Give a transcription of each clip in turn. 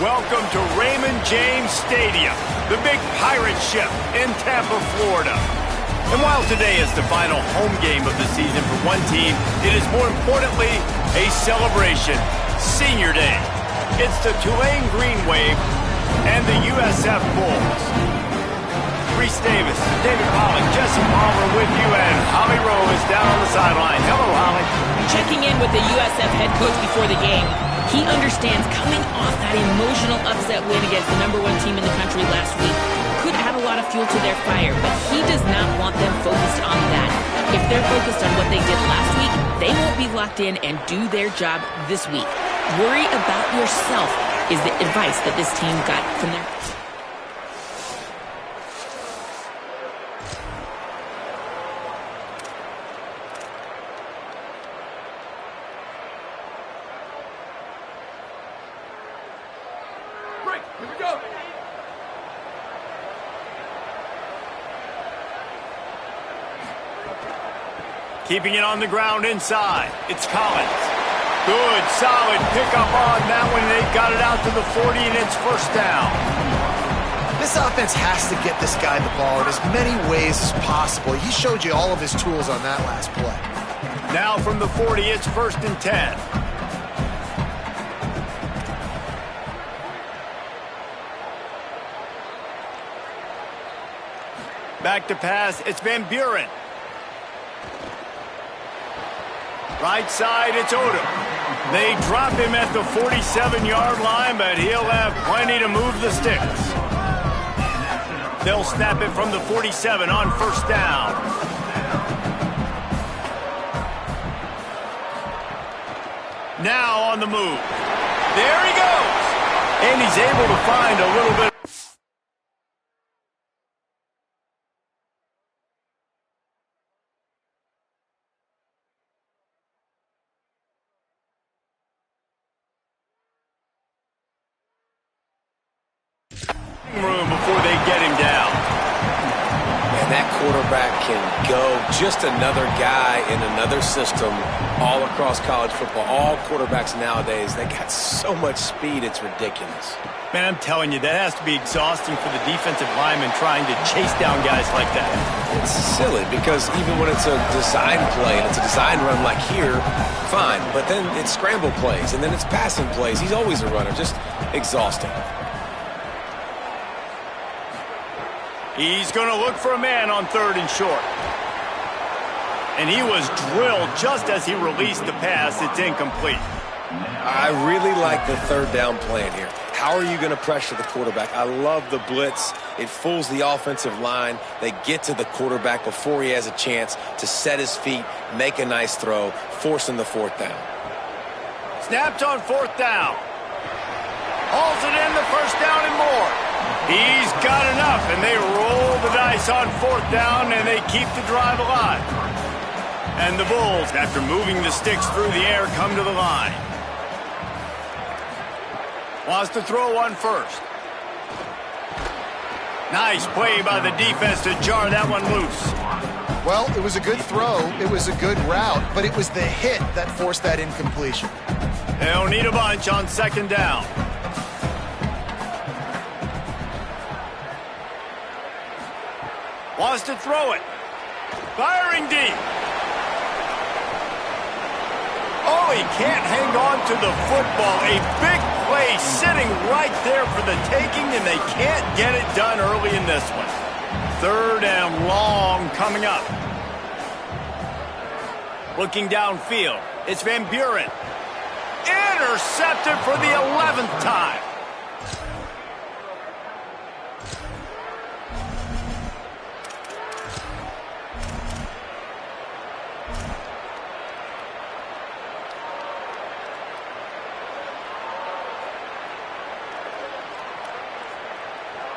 Welcome to Raymond James Stadium, the big pirate ship in Tampa, Florida. And while today is the final home game of the season for one team, it is more importantly a celebration, Senior Day. It's the Tulane Green Wave and the USF Bulls. Reese Davis, David Pollock, Jesse Palmer with you, and Holly Rowe is down on the sideline. Hello, Holly. Checking in with the USF head coach before the game. He understands coming off that emotional upset win against the #1 team in the country last week could add a lot of fuel to their fire, but he does not want them focused on that. If they're focused on what they did last week, they won't be locked in and do their job this week. Worry about yourself is the advice that this team got from their... Here we go. Keeping it on the ground inside. It's Collins. Good, solid pickup on that one. They got it out to the 40, and it's first down. This offense has to get this guy the ball in as many ways as possible. He showed you all of his tools on that last play. Now from the 40, it's 1st and 10. Back to pass, it's Van Buren. Right side, it's Odom. They drop him at the 47-yard line, but he'll have plenty to move the sticks. They'll snap it from the 47 on first down. Now on the move. There he goes. And he's able to find a little bit. Room before they get him down. And that quarterback can go. Just another guy in another system all across college football. All quarterbacks nowadays, they got so much speed, it's ridiculous. Man, I'm telling you, that has to be exhausting for the defensive lineman trying to chase down guys like that. It's silly because even when it's a design play and it's a design run like here, fine. But then it's scramble plays and then it's passing plays. He's always a runner. Just exhausting. He's going to look for a man on 3rd and short. And he was drilled just as he released the pass. It's incomplete. I really like the 3rd down plan here. How are you going to pressure the quarterback? I love the blitz. It fools the offensive line. They get to the quarterback before he has a chance to set his feet, make a nice throw, forcing the 4th down. Snapped on 4th down. Hauls it in, the first down and more. He's got enough, and they roll the dice on 4th down, and they keep the drive alive. And the Bulls, after moving the sticks through the air, come to the line. Wants to throw on 1st. Nice play by the defense to jar that one loose. Well, it was a good throw. It was a good route, but it was the hit that forced that incompletion. They'll need a bunch on 2nd down. Wants to throw it. Firing deep. Oh, he can't hang on to the football. A big play sitting right there for the taking, and they can't get it done early in this one. 3rd and long coming up. Looking downfield, it's Van Buren. Intercepted for the 11th time.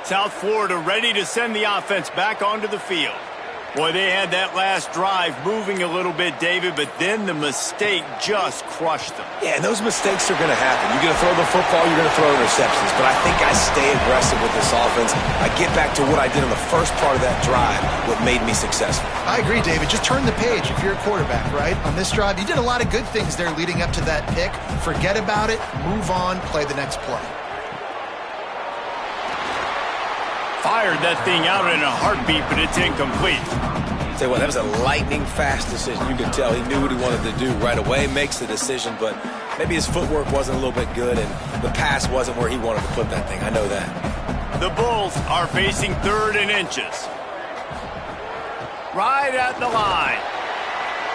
South Florida ready to send the offense back onto the field. Boy, they had that last drive moving a little bit, David, but then the mistake just crushed them. Yeah, and those mistakes are going to happen. You're going to throw the football, you're going to throw interceptions. But I think I stay aggressive with this offense. I get back to what I did on the first part of that drive, what made me successful. I agree, David. Just turn the page if you're a quarterback, right? On this drive, you did a lot of good things there leading up to that pick. Forget about it, move on, play the next play. fired that thing out in a heartbeat, but it's incomplete. Tell you what, that was a lightning-fast decision. You could tell he knew what he wanted to do right away, makes the decision, but maybe his footwork wasn't a little bit good, and the pass wasn't where he wanted to put that thing. I know that. The Bulls are facing 3rd and inches. Right at the line.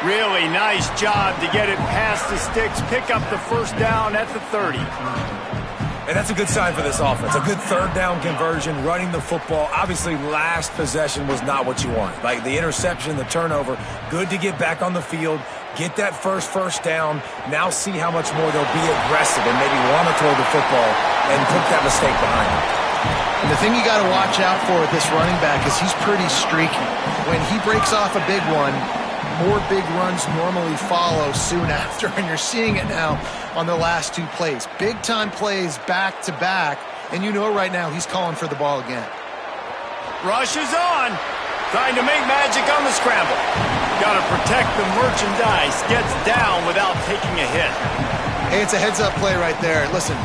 Really nice job to get it past the sticks, pick up the first down at the 30. And that's a good sign for this offense. A good 3rd down conversion, running the football. Obviously, last possession was not what you wanted. Like the interception, the turnover, good to get back on the field, get that first down, now see how much more they'll be aggressive and maybe want to throw the football and put that mistake behind them. And the thing you got to watch out for with this running back is he's pretty streaky. When he breaks off a big one, more big runs normally follow soon after, and you're seeing it now on the last 2 plays. Big-time plays back-to-back, and you know right now he's calling for the ball again. Rush is on. Trying to make magic on the scramble. Got to protect the merchandise. Gets down without taking a hit. Hey, it's a heads-up play right there. Listen.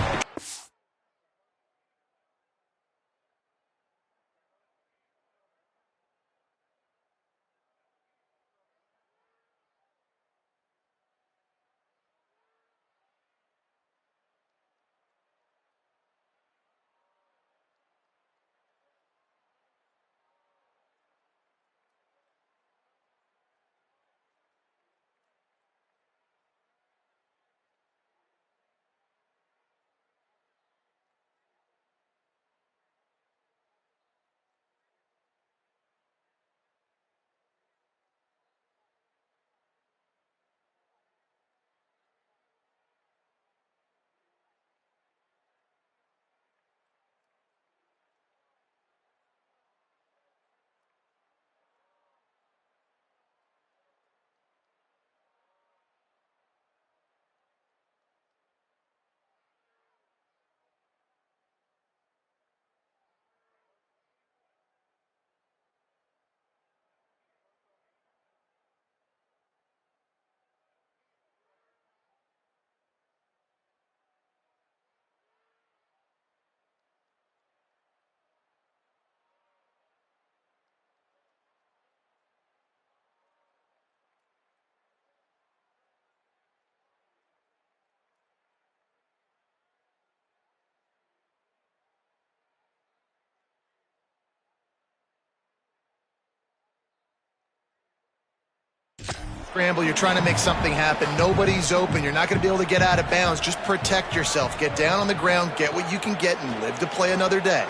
Scramble, you're trying to make something happen. Nobody's open. You're not going to be able to get out of bounds. Just protect yourself. Get down on the ground, get what you can get, and live to play another day.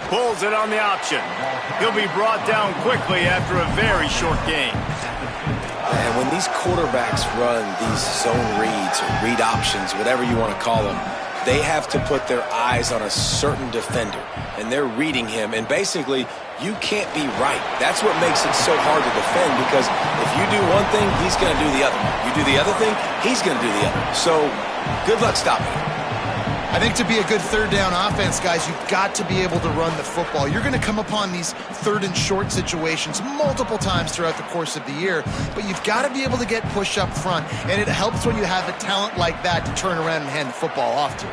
Pulls it on the option. He'll be brought down quickly after a very short game. And when these quarterbacks run these zone reads or read options, whatever you want to call them, they have to put their eyes on a certain defender, and they're reading him, and basically you can't be right. That's what makes it so hard to defend, because if you do one thing, he's going to do the other. You do the other thing, he's going to do the other. So good luck stopping him. I think to be a good 3rd down offense, guys, you've got to be able to run the football. You're going to come upon these 3rd and short situations multiple times throughout the course of the year, but you've got to be able to get push up front, and it helps when you have a talent like that to turn around and hand the football off to.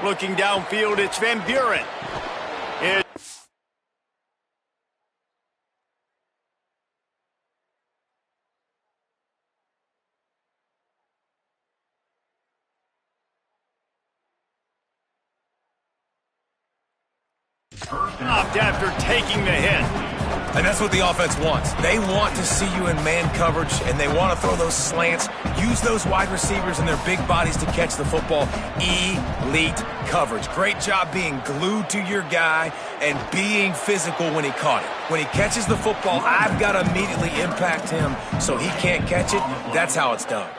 Looking downfield, it's Van Buren. Stopped after taking the hit. And that's what the offense wants. They want to see you in man coverage, and they want to throw those slants, use those wide receivers and their big bodies to catch the football. Elite coverage. Great job being glued to your guy and being physical when he caught it. When he catches the football, I've got to immediately impact him so he can't catch it. That's how it's done.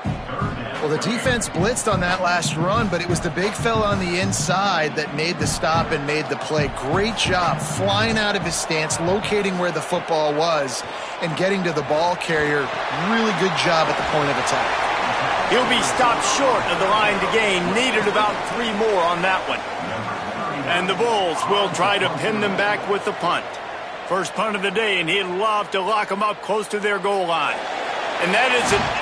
Well, the defense blitzed on that last run, but it was the big fella on the inside that made the stop and made the play. Great job flying out of his stance, locating where the football was, and getting to the ball carrier. Really good job at the point of attack. He'll be stopped short of the line to gain. Needed about 3 more on that one. And the Bulls will try to pin them back with the punt. First punt of the day, and he'd love to lock them up close to their goal line. And that is it.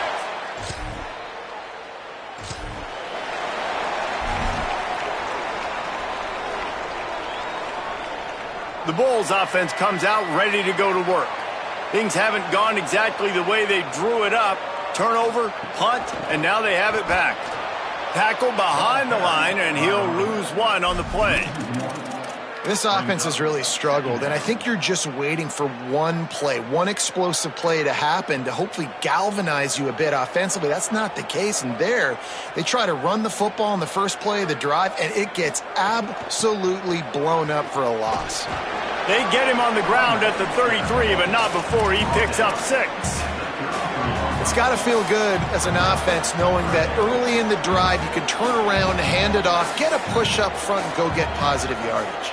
The Bulls offense comes out ready to go to work. Things haven't gone exactly the way they drew it up. Turnover, punt, and now they have it back. Tackle behind the line, and he'll lose one on the play. This offense has really struggled, and I think you're just waiting for one play, one explosive play to happen to hopefully galvanize you a bit offensively. That's not the case, and there they try to run the football in the first play of the drive, and it gets absolutely blown up for a loss. They get him on the ground at the 33, but not before he picks up 6. It's got to feel good as an offense knowing that early in the drive you can turn around, hand it off, get a push up front, and go get positive yardage.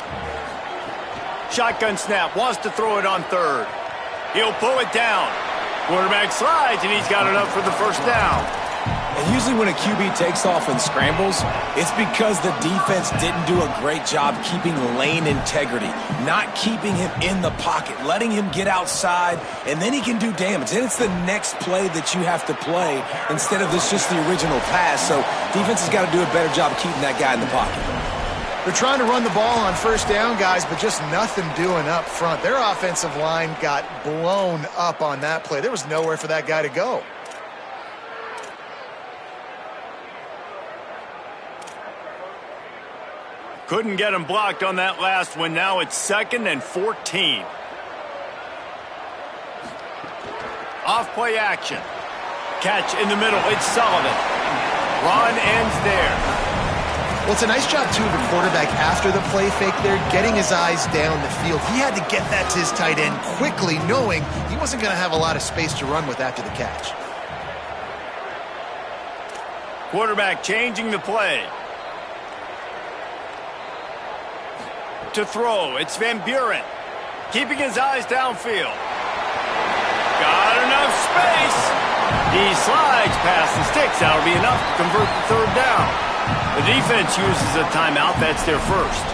Shotgun snap, wants to throw it on third. He'll pull it down. Quarterback slides, and he's got enough for the first down. And usually when a QB takes off and scrambles, it's because the defense didn't do a great job keeping lane integrity, not keeping him in the pocket, letting him get outside, and then he can do damage. Then it's the next play that you have to play instead of this just the original pass. So defense has got to do a better job keeping that guy in the pocket. They're trying to run the ball on first down, guys, but just nothing doing up front. Their offensive line got blown up on that play. There was nowhere for that guy to go. Couldn't get him blocked on that last one. Now it's 2nd and 14. Off play action. Catch in the middle. It's Sullivan. Run ends there. Well, it's a nice job, too, of the quarterback after the play fake there, getting his eyes down the field. He had to get that to his tight end quickly, knowing he wasn't going to have a lot of space to run with after the catch. Quarterback changing the play. To throw, it's Van Buren. Keeping his eyes downfield. Got enough space. He slides past the sticks. That'll be enough to convert the third down. The defense uses a timeout. That's their first.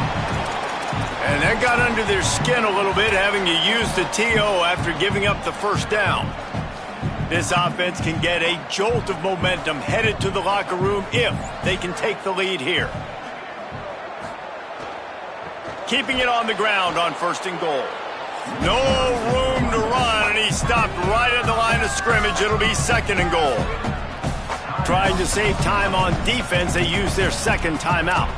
And that got under their skin a little bit, having to use the TO after giving up the first down. This offense can get a jolt of momentum headed to the locker room if they can take the lead here. Keeping it on the ground on 1st and goal. No room to run, and he stopped right at the line of scrimmage. It'll be 2nd and goal. Trying to save time on defense, they use their second timeout.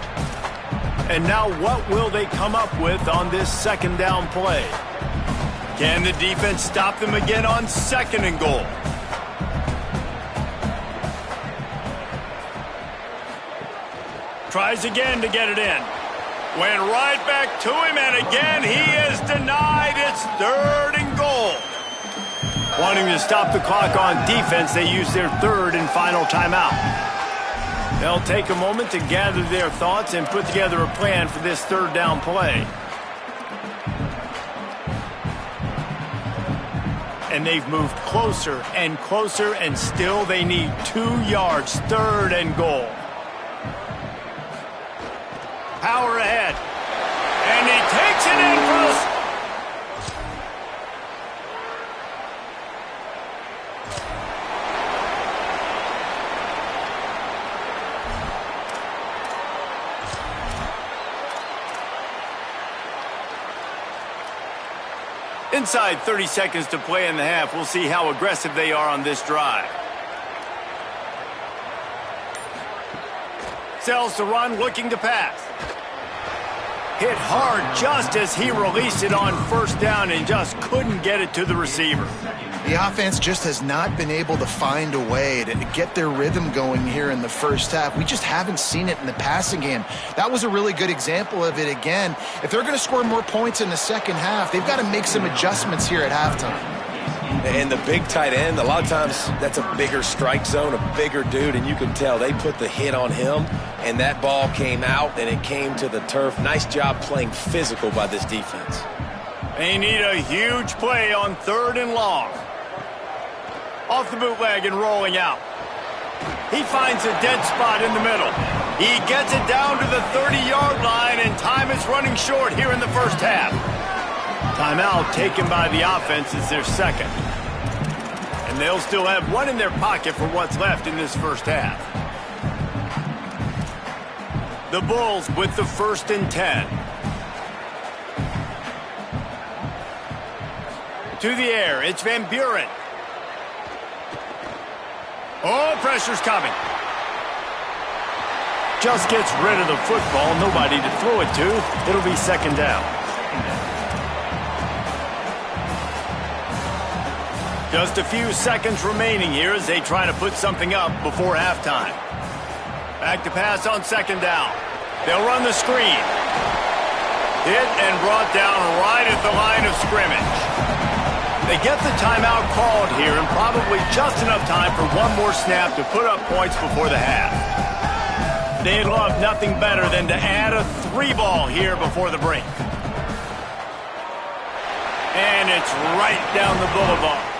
And now what will they come up with on this 2nd down play? Can the defense stop them again on 2nd and goal? Tries again to get it in. Went right back to him, and again he is denied. It's 3rd and goal. Wanting to stop the clock on defense, they use their 3rd and final timeout. They'll take a moment to gather their thoughts and put together a plan for this 3rd down play. And they've moved closer and closer, and still they need 2 yards. 3rd and goal. Power ahead. And he takes it in for the... Inside 30 seconds to play in the half. We'll see how aggressive they are on this drive. Sells to run, looking to pass. Hit hard just as he released it on 1st down and just couldn't get it to the receiver. The offense just has not been able to find a way to get their rhythm going here in the first half. We just haven't seen it in the passing game. That was a really good example of it again. If they're going to score more points in the second half, they've got to make some adjustments here at halftime. And the big tight end, a lot of times that's a bigger strike zone, a bigger dude, and you can tell they put the hit on him, and that ball came out, and it came to the turf. Nice job playing physical by this defense. They need a huge play on 3rd and long. Off the bootleg and rolling out. He finds a dead spot in the middle. He gets it down to the 30-yard line, and time is running short here in the first half. Timeout taken by the offense is their 2nd. And they'll still have 1 in their pocket for what's left in this first half. The Bulls with the 1st and 10. To the air, it's Van Buren. Oh, pressure's coming. Just gets rid of the football, nobody to throw it to. It'll be second down. Just a few seconds remaining here as they try to put something up before halftime. Back to pass on second down. They'll run the screen. Hit and brought down right at the line of scrimmage. They get the timeout called here, and probably just enough time for one more snap to put up points before the half. They'd love nothing better than to add a 3-ball here before the break. And it's right down the boulevard.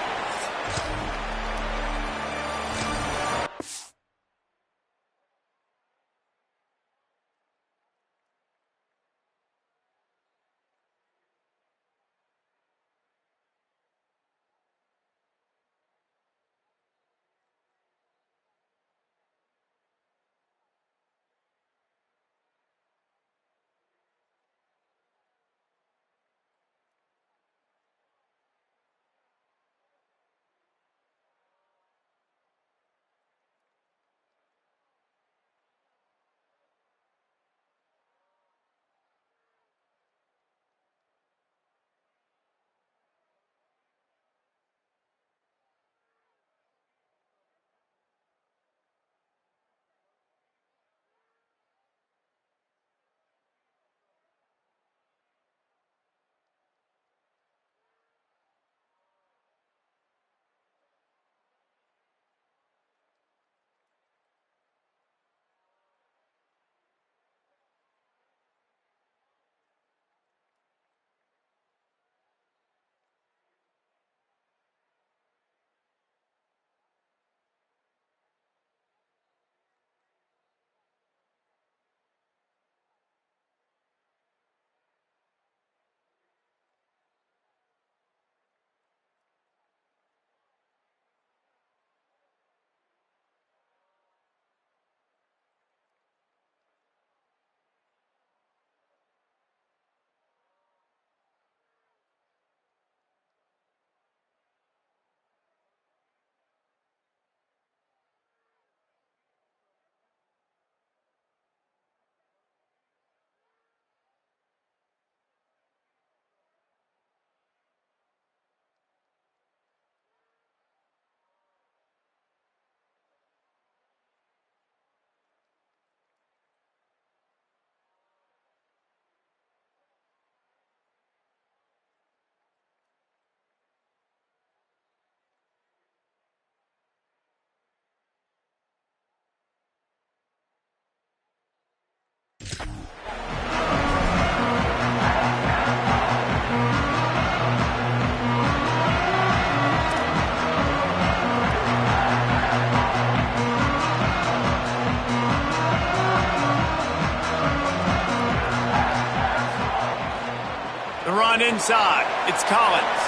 Inside, it's Collins.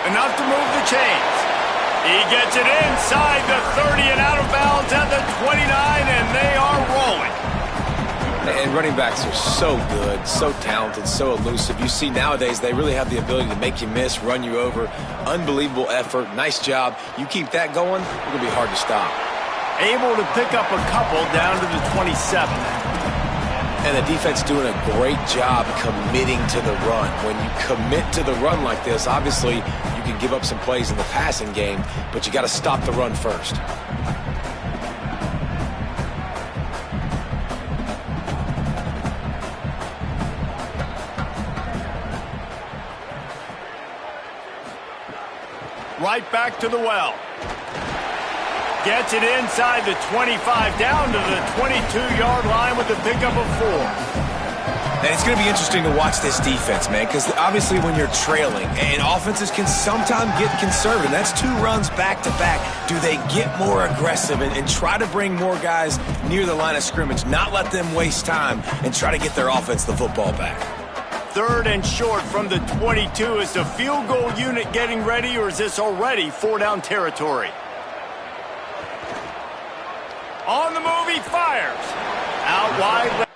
Enough to move the chains. He gets it inside the 30 and out of bounds at the 29, and they are rolling. And running backs are so good, so talented, so elusive. You see nowadays they really have the ability to make you miss, run you over. Unbelievable effort. Nice job. You keep that going, it's going to be hard to stop. Able to pick up a couple down to the 27. And the defense doing a great job committing to the run. When you commit to the run like this, obviously you can give up some plays in the passing game, but you got to stop the run first. Right back to the well. Gets it inside the 25, down to the 22-yard line with the pickup of 4. And it's going to be interesting to watch this defense, man, because obviously when you're trailing, and offenses can sometimes get conservative. That's 2 runs back-to-back. Do they get more aggressive and try to bring more guys near the line of scrimmage, not let them waste time, and try to get their offense the football back? 3rd and short from the 22. Is the field goal unit getting ready, or is this already 4-down territory? On the move, he fires. Out wide.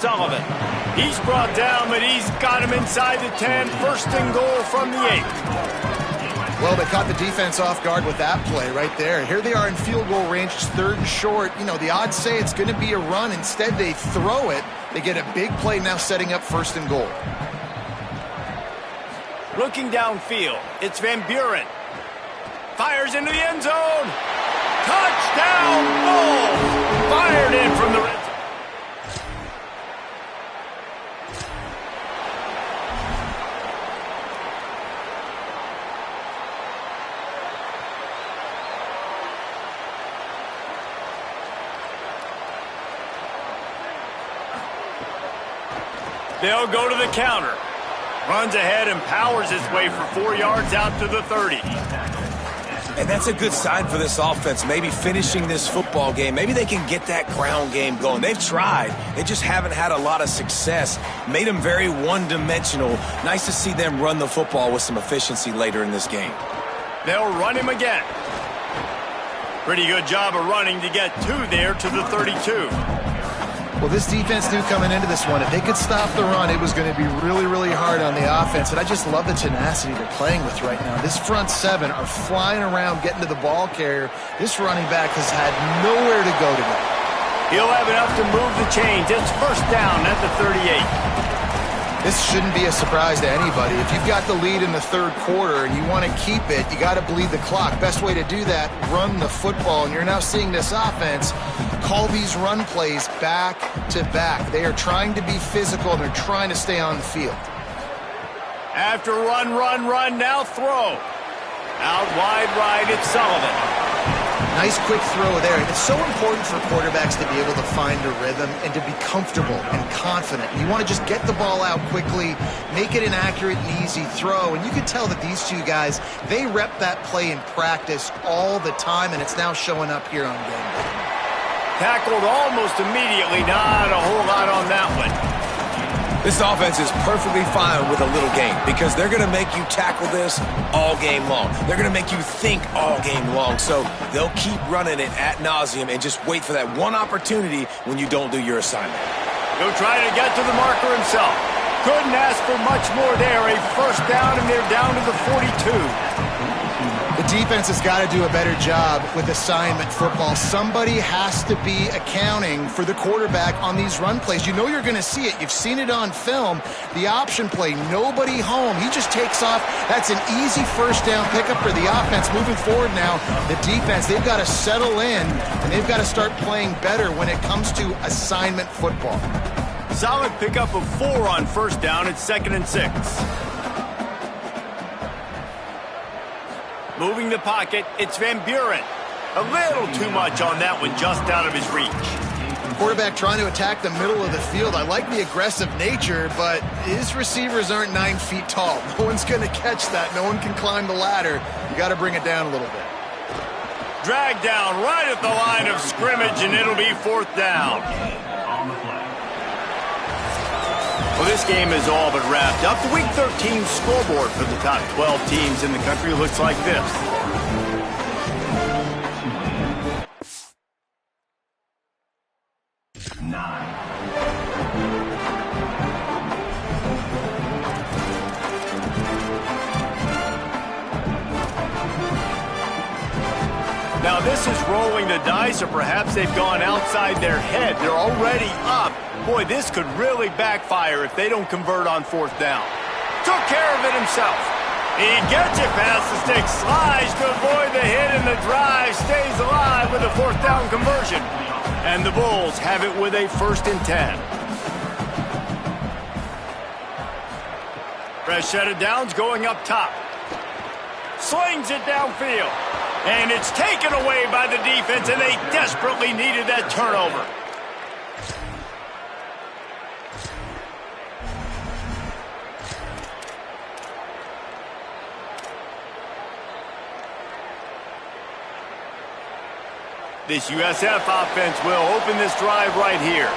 Sullivan. He's brought down, but he's got him inside the 10. First and goal from the 8. Well, they caught the defense off guard with that play right there. Here they are in field goal range, it's 3rd and short. You know, the odds say it's going to be a run. Instead, they throw it. They get a big play now setting up 1st and goal. Looking downfield, it's Van Buren. Fires into the end zone. Touchdown, Bulls! Fired in from the red zone. They'll go to the counter. Runs ahead and powers his way for 4 yards out to the 30. And that's a good sign for this offense, maybe finishing this football game. Maybe they can get that ground game going. They've tried. They just haven't had a lot of success. Made them very one-dimensional. Nice to see them run the football with some efficiency later in this game. They'll run him again. Pretty good job of running to get 2 there to the 32. Well, this defense knew coming into this one, if they could stop the run, it was going to be really, really hard on the offense. And I just love the tenacity they're playing with right now. This front 7 are flying around, getting to the ball carrier. This running back has had nowhere to go today. He'll have enough to move the chains. It's 1st down at the 38. This shouldn't be a surprise to anybody. If you've got the lead in the 3rd quarter and you want to keep it, you got to bleed the clock. Best way to do that, run the football. And you're now seeing this offense call these run plays back to back. They are trying to be physical, and they're trying to stay on the field. After run, now throw. Out wide right, it's Sullivan. Nice quick throw there. And it's so important for quarterbacks to be able to find a rhythm and to be comfortable and confident. You want to just get the ball out quickly, make it an accurate and easy throw. And you can tell that these 2 guys, they rep that play in practice all the time, and it's now showing up here on game day. Tackled almost immediately. Not a whole lot on that one. This offense is perfectly fine with a little game because they're going to make you tackle this all game long. They're going to make you think all game long. So they'll keep running it ad nauseum and just wait for that one opportunity when you don't do your assignment. He'll try to get to the marker himself. Couldn't ask for much more there. A 1st down, and they're down to the 42. The defense has got to do a better job with assignment football. Somebody has to be accounting for the quarterback on these run plays. You know you're going to see it. You've seen it on film. The option play, nobody home. He just takes off. That's an easy 1st down pickup for the offense. Moving forward now, the defense, they've got to settle in, and they've got to start playing better when it comes to assignment football. Solid pickup of 4 on 1st down. It's 2nd and 6. Moving the pocket, it's Van Buren. A little too much on that one, just out of his reach. Quarterback trying to attack the middle of the field. I like the aggressive nature, but his receivers aren't 9 feet tall. No one's going to catch that. No one can climb the ladder. You got to bring it down a little bit. Dragged down right at the line of scrimmage, and it'll be 4th down. Well, this game is all but wrapped up. The Week 13 scoreboard for the top 12 teams in the country looks like this. Now, this is rolling the dice, or perhaps they've gone outside their head. They're already up. Boy, this could really backfire if they don't convert on 4th down. Took care of it himself. He gets it past the stick, slides to avoid the hit, and the drive stays alive with a 4th down conversion. And the Bulls have it with a 1st and 10. Fresh set of downs going up top. Slings it downfield. And it's taken away by the defense, and they desperately needed that turnover. This USF offense will open this drive right here.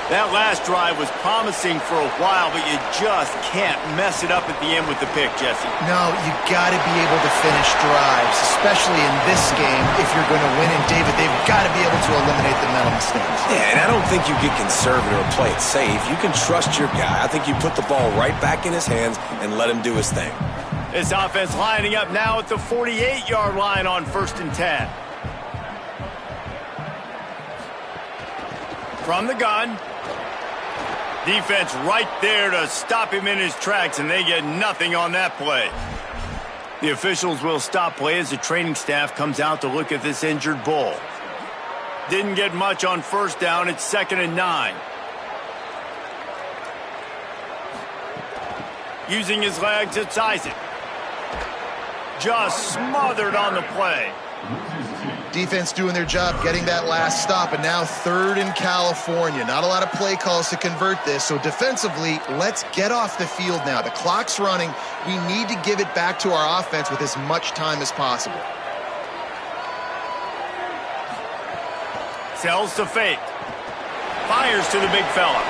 That last drive was promising for a while, but you just can't mess it up at the end with the pick, Jesse. No, you got to be able to finish drives, especially in this game if you're going to win. And, David, they've got to be able to eliminate the mental mistakes. Yeah, and I don't think you get conservative or play it safe. You can trust your guy. I think you put the ball right back in his hands and let him do his thing. This offense lining up now at the 48-yard line on 1st and 10. From the gun. Defense right there to stop him in his tracks, and they get nothing on that play. The officials will stop play as the training staff comes out to look at this injured bull. Didn't get much on 1st down. It's 2nd and 9. Using his legs, it's Isaac. Just smothered on the play. Defense doing their job, getting that last stop, and now 3rd in California. Not a lot of play calls to convert this, so defensively, let's get off the field now. The clock's running. We need to give it back to our offense with as much time as possible. Sells to fake. Fires to the big fella.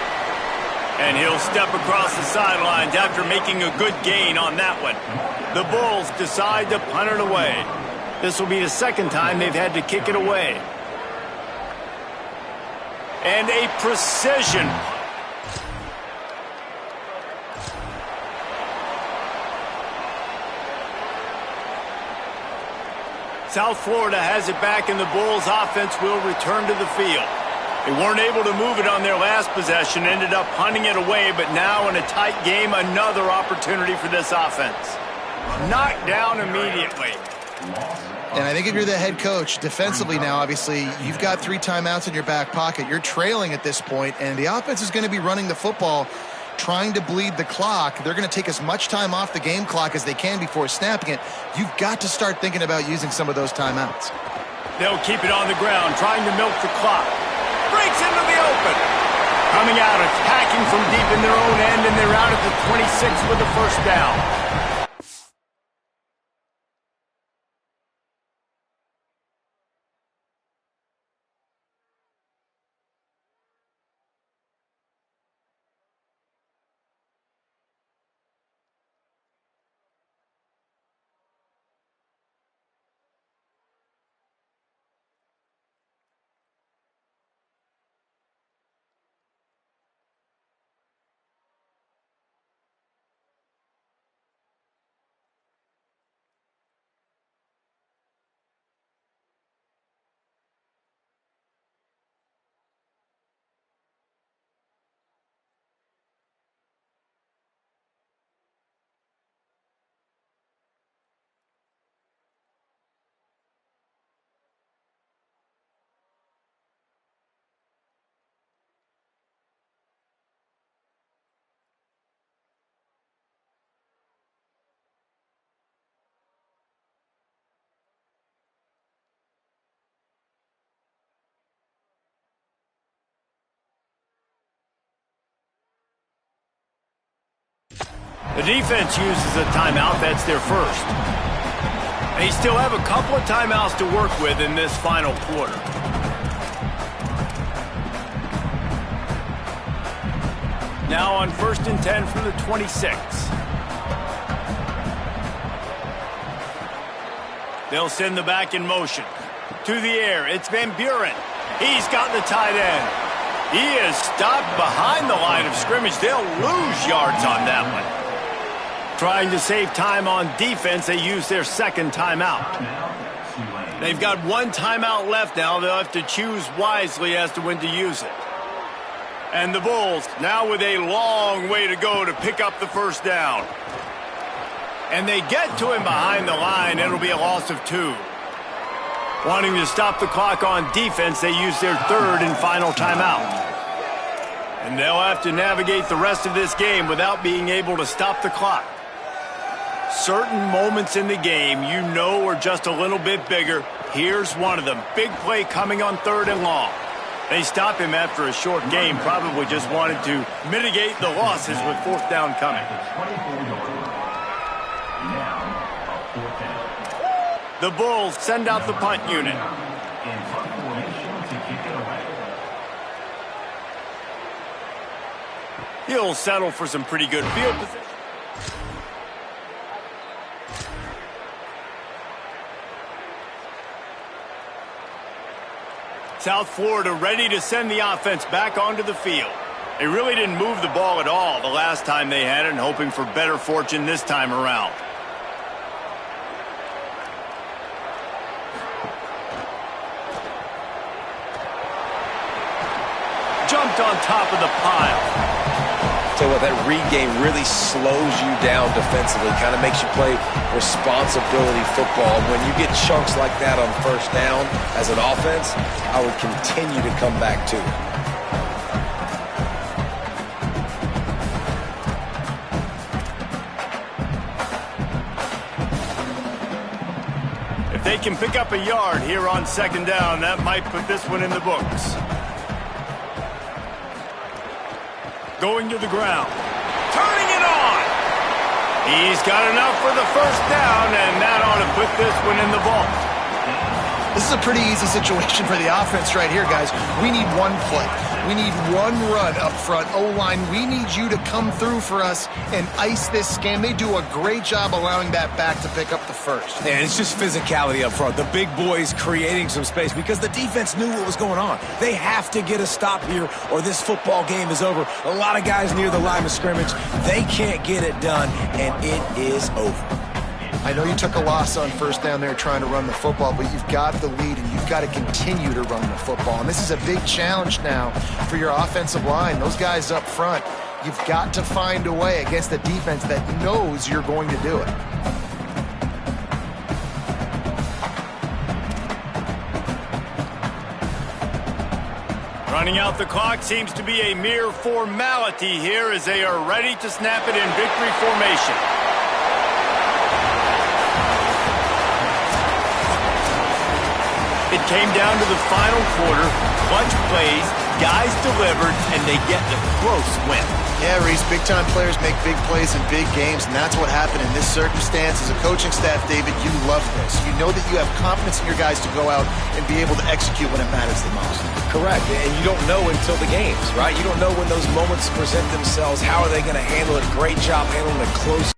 And he'll step across the sidelines after making a good gain on that one. The Bulls decide to punt it away. This will be the 2nd time they've had to kick it away. And a precision. South Florida has it back, and the Bulls offense will return to the field. They weren't able to move it on their last possession, ended up punting it away, but now in a tight game, another opportunity for this offense. Knocked down immediately. And I think if you're the head coach, defensively now, obviously, you've got 3 timeouts in your back pocket. You're trailing at this point, and the offense is going to be running the football, trying to bleed the clock. They're going to take as much time off the game clock as they can before snapping it. You've got to start thinking about using some of those timeouts. They'll keep it on the ground, trying to milk the clock. Breaks into the open. Coming out, attacking from deep in their own end, and they're out at the 26 with the 1st down. The defense uses a timeout. That's their 1st. They still have a couple of timeouts to work with in this final quarter. Now on 1st and 10 from the 26. They'll send the back in motion. To the air, it's Van Buren. He's got the tight end. He is stopped behind the line of scrimmage. They'll lose yards on that one. Trying to save time on defense, they use their 2nd timeout. They've got 1 timeout left now. They'll have to choose wisely as to when to use it. And the Bulls now with a long way to go to pick up the 1st down. And they get to him behind the line. It'll be a loss of 2. Wanting to stop the clock on defense, they use their 3rd and final timeout. And they'll have to navigate the rest of this game without being able to stop the clock. Certain moments in the game you know are just a little bit bigger. Here's one of them. Big play coming on 3rd and long. They stop him after a short game. Probably just wanted to mitigate the losses with 4th down coming. The Bulls send out the punt unit. He'll settle for some pretty good field position. South Florida ready to send the offense back onto the field. They really didn't move the ball at all the last time they had it, and hoping for better fortune this time around. Jumped on top of the pile. Tell you what, that read game really slows you down defensively, kind of makes you play responsibility football. When you get chunks like that on first down as an offense, I would continue to come back to it. If they can pick up a yard here on second down, that might put this one in the books. Going to the ground. Turning it on. He's got enough for the first down, and that ought to put this one in the vault. This is a pretty easy situation for the offense right here, guys. We need one play. We need one run up front. O-line, we need you to come through for us and ice this game. They do a great job allowing that back to pick up the first. And it's just physicality up front. The big boys creating some space because the defense knew what was going on. They have to get a stop here or this football game is over. A lot of guys near the line of scrimmage. They can't get it done, and it is over. I know you took a loss on first down there trying to run the football, but you've got the lead and you've got to continue to run the football. And this is a big challenge now for your offensive line. Those guys up front, you've got to find a way against a defense that knows you're going to do it. Running out the clock seems to be a mere formality here as they are ready to snap it in victory formation. It came down to the final quarter, clutch plays, guys delivered, and they get the close win. Yeah, Reese, big-time players make big plays in big games, and that's what happened in this circumstance. As a coaching staff, David, you love this. You know that you have confidence in your guys to go out and be able to execute when it matters the most. Correct, and you don't know until the games, right? You don't know when those moments present themselves. How are they going to handle it? Great job handling a close